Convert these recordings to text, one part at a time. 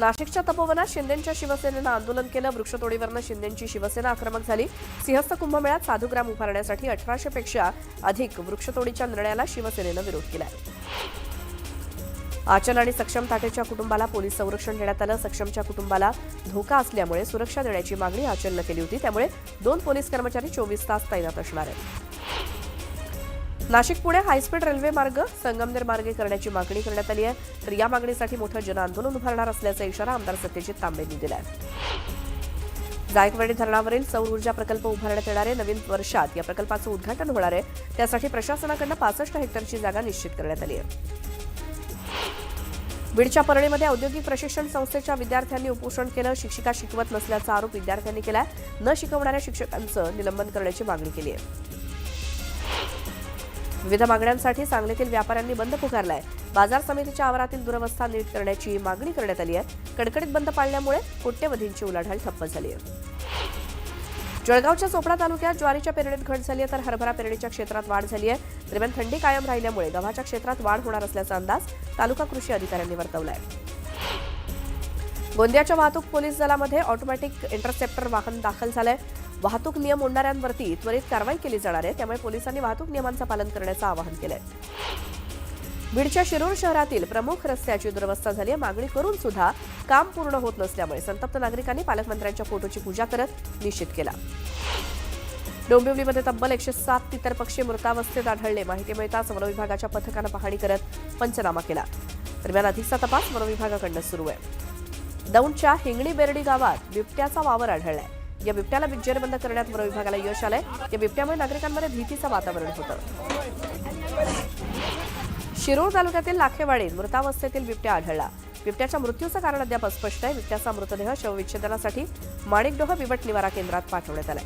नाशिकच्या तपोवनात शिंदेंच्या शिवसेनेनं आंदोलन केलं. वृक्षतोडीवरनं शिंदेंची शिवसेना आक्रमक झाली. सिंहस्थ कुंभमेळ्यात साधुग्राम उभारण्यासाठी 1800 पेक्षा अधिक वृक्षतोडीच्या निर्णयाला शिवसेनेनं विरोध केला. आचल आणि सक्षम ताटेच्या कुटुंबाला पोलीस संरक्षण देण्यात आलं. सक्षमच्या कुटुंबाला धोका असल्यामुळे सुरक्षा देण्याची मागणी आचलनं केली होती. त्यामुळे 2 पोलीस कर्मचारी 24 तास तैनात असणार आहेत. नाशिक पुणे हायस्पीड रेल्वे मार्ग संगमनेर मार्गे करण्याची मागणी करण्यात आली आहे. तर या मागणीसाठी मोठं जनआंदोलन उभारणार असल्याचा इशारा आमदार सत्यजित तांबेंनी दिला आहे. जायकवाडी धरणावरील सौर ऊर्जा प्रकल्प उभारण्यात येणार आहे. नवीन वर्षात या प्रकल्पाचं उद्घाटन होणार आहे. त्यासाठी प्रशासनाकडून 65 हेक्टरची जागा निश्चित करण्यात आली आहे. बीडच्या परळीमध्ये औद्योगिक प्रशिक्षण संस्थेच्या विद्यार्थ्यांनी उपोषण केलं. शिक्षिका शिकवत नसल्याचा आरोप विद्यार्थ्यांनी केलाय. न शिकवणाऱ्या शिक्षकांचं निलंबन करण्याची मागणी केली आहे. विविध मागण्यांसाठी सांगलीतील व्यापाऱ्यांनी बंद पुकारलाय. बाजार समितीच्या आवारातील दुरवस्था नीट करण्याची मागणी करण्यात आली आहे. कडकडीत बंद पाळल्यामुळे कोट्यवधींची उलाढाल ठप्प झाली आहे. जळगावच्या चोपडा तालुक्यात ज्वारीच्या पेरणीत घट झाली आहे, तर हरभरा पेरणीच्या क्षेत्रात वाढ झाली आहे. दरम्यान थंडी कायम राहिल्यामुळे गव्हाच्या क्षेत्रात वाढ होणार असल्याचा अंदाज तालुका कृषी अधिकाऱ्यांनी वर्तवला आहे. गोंदियाच्या वाहतूक पोलीस दलामध्ये ऑटोमॅटिक इंटरसेप्टर वाहन दाखल झालंय. वाहतूक नियम मोडणाऱ्यांवरती त्वरित कारवाई केली जाणार आहे. त्यामुळे पोलिसांनी वाहतूक नियमांचं पालन करण्याचं आवाहन केलंय. बीडच्या शिरूर शहरातील प्रमुख रस्त्याची दुरवस्था झाली आहे. मागणी करून सुद्धा काम पूर्ण होत नसल्यामुळे संतप्त नागरिकांनी पालकमंत्र्यांच्या फोटोची पूजा करत निषेध केला. डोंबिवलीमध्ये तब्बल 107 तितर पक्षी मृतावस्थेत आढळले. माहिती मिळताच वनविभागाच्या पथकानं पाहणी करत पंचनामा केला. दरम्यान अधिकचा तपास वनविभागाकडून सुरू आहे. दौंडच्या हिंगणी बेर्डी गावात बिबट्याचा वावर आढळलाय. या बिबट्याला जेरबंद करण्यात वनविभागाला यश आलंय. या बिबट्यामुळे नागरिकांमध्ये भीतीचं वातावरण होतं. शिरूर तालुक्यातील लाखेवाडीत मृतावस्थेतील बिबट्या आढळला. बिबट्याच्या मृत्यूचं कारण अद्याप अस्पष्ट आहे. बिबट्याचा मृतदेह शवविच्छेदनासाठी माणिकडोह बिबट निवारा केंद्रात पाठवण्यात आलाय.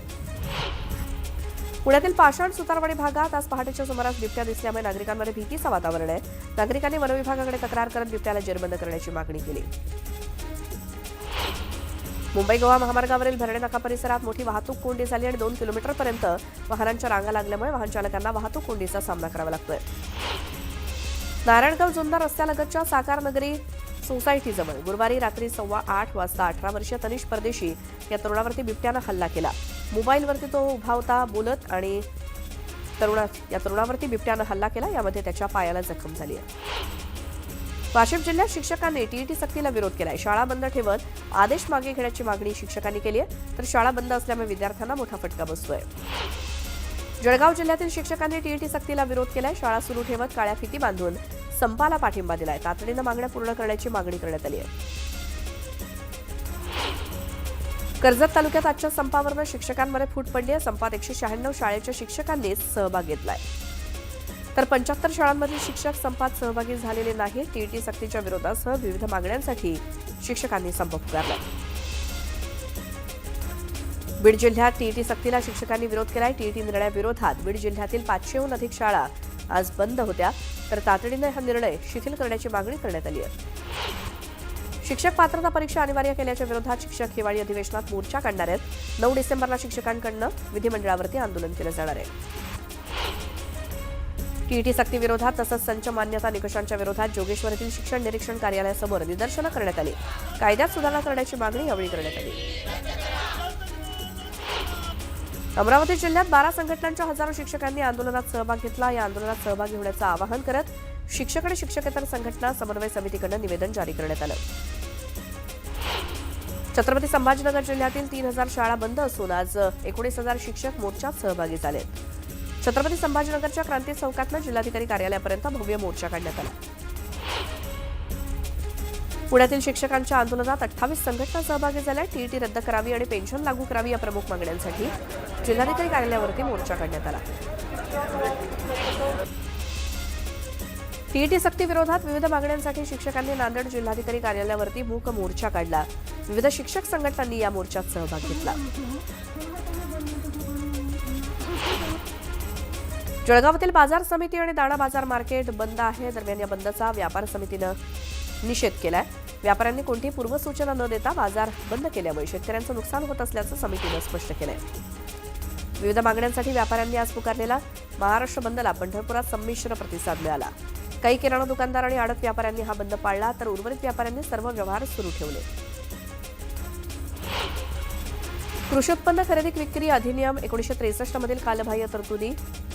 पुण्यातील पाषाण सुतारवाडी भागात आज पहाटेच्या सुमारास बिबट्या दिसल्यामुळे नागरिकांमध्ये भीतीचं वातावरण आहे. नागरिकांनी वनविभागाकडे तक्रार करत बिबट्याला जेरबंद करण्याची मागणी केली. मुंबई गोवा महामार्गावरील भरणे नाका परिसरात मोठी वाहतूक कोंडी झाली आणि 2 किलोमीटरपर्यंत वाहनांच्या रांगा लागल्यामुळे वाहन चालकांना वाहतूक कोंडीचा सामना करावा लागतोय. नारायणगाव जुन्नर रस्त्यालगतच्या साकार नगरी सोसायटीजवळ गुरुवारी रात्री 8:15 वाजता 18 वर्षीय तनिष परदेशी या तरुणावरती बिबट्यानं हल्ला केला. मोबाईलवरती तो उभा होता बोलत आणि या तरुणावरती बिबट्यानं हल्ला केला. यामध्ये त्याच्या पायाला जखम झाली आहे. वाशिम जिल्ह्यात शिक्षकांनी टीईटी सक्तीला विरोध केलाय. शाळा बंद ठेवत आदेश मागे घेण्याची मागणी शिक्षकांनी केली आहे. तर शाळा बंद असल्यामुळे विद्यार्थ्यांना मोठा फटका बसतोय. जळगाव जिल्ह्यातील शिक्षकांनी टीईटी सक्तीला विरोध केलाय. शाळा सुरू ठेवत काळ्या फिती बांधून संपाला पाठिंबा दिलाय. तातडीनं मागण्या पूर्ण करण्याची मागणी करण्यात आली आहे. कर्जत तालुक्यात आजच्या संपावरनं शिक्षकांमध्ये फूट पडली आहे. संपात 196 शाळेच्या शिक्षकांनी सहभाग घेतलाय. तर 75 शाळांमधील शिक्षक संपात सहभागी झालेले नाही. टीईटी सक्तीच्या विरोधासह विविध मागण्यांसाठी शिक्षकांनी संप पुकारला. बीड जिल्ह्यात टीईटी सक्तीला शिक्षकांनी विरोध केलाय. टीईटी निर्णयाविरोधात बीड जिल्ह्यातील 500हून अधिक शाळा आज बंद होत्या. तर तातडीने हा निर्णय शिथिल करण्याची मागणी करण्यात आली आहे. शिक्षक पात्रता परीक्षा अनिवार्य केल्याच्या विरोधात शिक्षक हिवाळी अधिवेशनात मोर्चा काढणार आहेत. 9 डिसेंबरला शिक्षकांकडून विधिमंडळावरती आंदोलन केलं जाणार आहे. टीईटी सक्ती विरोधात तसंच संच मान्यता निकषांच्या विरोधात जोगेश्वरीतील शिक्षण निरीक्षण कार्यालयासमोर निदर्शनं करण्यात आली. कायद्यात सुधारणा करण्याची मागणी यावेळी करण्यात आली. अमरावती जिल्ह्यात 12 संघटनांच्या हजारो शिक्षकांनी आंदोलनात सहभाग घेतला. या आंदोलनात सहभागी होण्याचं आवाहन करत शिक्षक आणि शिक्षकेतर संघटना समन्वय समितीकडून निवेदन जारी करण्यात आलं. छत्रपती संभाजीनगर जिल्ह्यातील 3000 शाळा बंद असून आज 19,000 शिक्षक मोर्चात सहभागी झाले. छत्रपती संभाजीनगरच्या क्रांती चौकातनं जिल्हाधिकारी कार्यालयापर्यंत भव्य मोर्चा काढण्यात आला. पुण्यातील शिक्षकांच्या आंदोलनात 28 संघटना सहभागी झाल्या. टीईटी रद्द करावी आणि पेन्शन लागू करावी या प्रमुख मागण्यांसाठी जिल्हाधिकारी कार्यालयावरती मोर्चा काढण्यात आला. टीईटी सक्ती विरोधात विविध मागण्यांसाठी शिक्षकांनी नांदेड जिल्हाधिकारी कार्यालयावरती मूक मोर्चा काढला. विविध शिक्षक संघटनांनी या मोर्चात सहभाग घेतला. जळगावातील बाजार समिती आणि दाणा बाजार मार्केट बंद आहे. दरम्यान या बंदचा व्यापार समितीनं निषेध केलाय. व्यापाऱ्यांनी कोणतीही पूर्वसूचना न देता बाजार बंद केल्यामुळे शेतकऱ्यांचं नुकसान होत असल्याचं समितीनं स्पष्ट केलंय. विविध मागण्यांसाठी व्यापाऱ्यांनी आज पुकारलेला महाराष्ट्र बंदला पंढरपुरात संमिश्र प्रतिसाद मिळाला. काही किराणा दुकानदार आणि आडत व्यापाऱ्यांनी हा बंद पाळला, तर उर्वरित व्यापाऱ्यांनी सर्व व्यवहार सुरू ठेवले. कृषी उत्पन्न खरेदी विक्री अधिनियम 1963 मधील कालबाह्य तरतुदी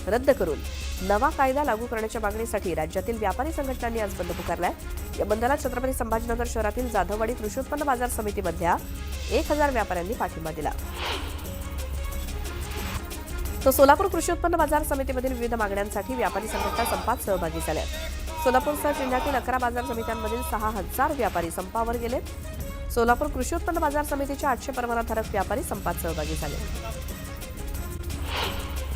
रद्द करून नवा कायदा लागू करण्याच्या मागणीसाठी राज्यातील व्यापारी संघटनांनी आज बंद पुकारलाय. या बंदला छत्रपती संभाजीनगर शहरातील जाधववाडी कृषी उत्पन्न बाजार समितीमधल्या 1000 व्यापाऱ्यांनी पाठिंबा दिला. तो सोलापूर कृषी उत्पन्न बाजार समितीमधील विविध मागण्यांसाठी व्यापारी संघटना संपात सहभागी झाल्या. सोलापूरसह जिल्ह्यातील 11 बाजार समित्यांमधील 6000 व्यापारी संपावर गेले. सोलापूर कृषी उत्पन्न बाजार समितीच्या 800 परवानाधारक व्यापारी संपात सहभागी झाले.